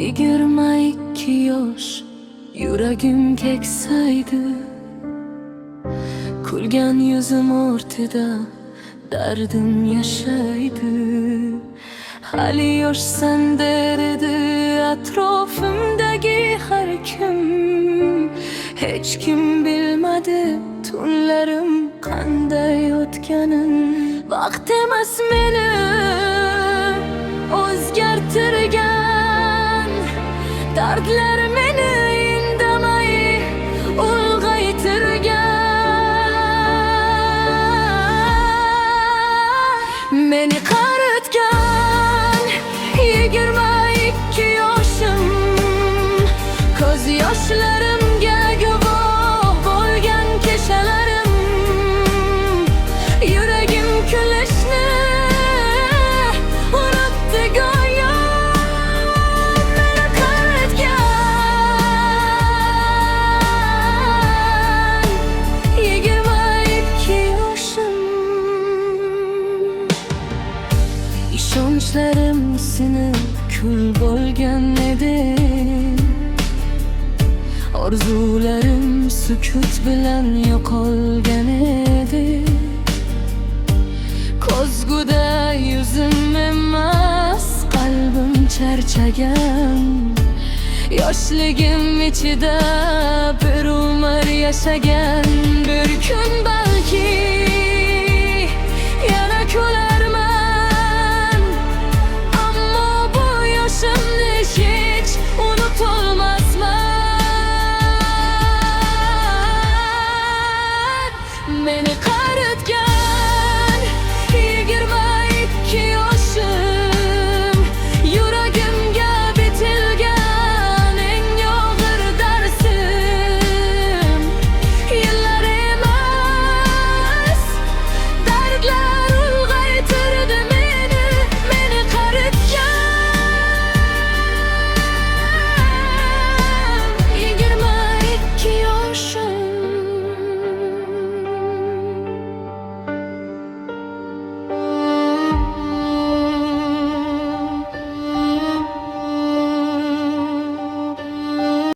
22 yosh, yuragim keksaydi. Kulgan yuzim ortida dardim yashaydi. Hali yoshsan der edi atrofimdagi har kim. Hech kim bilmadi tunlarim qanday o'tganin. Vaqt emas meni o'zgartirgan, dardlar meni indamay ulg'aytirgan. Meni qaritgan 22 yoshim, ko'z yoshlarimga guvoh bo'lgan kechalarim. Yuragim kulishni unutdi go'yo. Meni qaritgan 22 yoshim. İşonchlarim sinib kul bo'lgan edi. Orzularim sukut bilan yo'qolgan edi. Ko'zguda yuzim emas, qalbim charchagan. Yoshligim ichida bir umr yashagan. Bir kun balki yana kularman.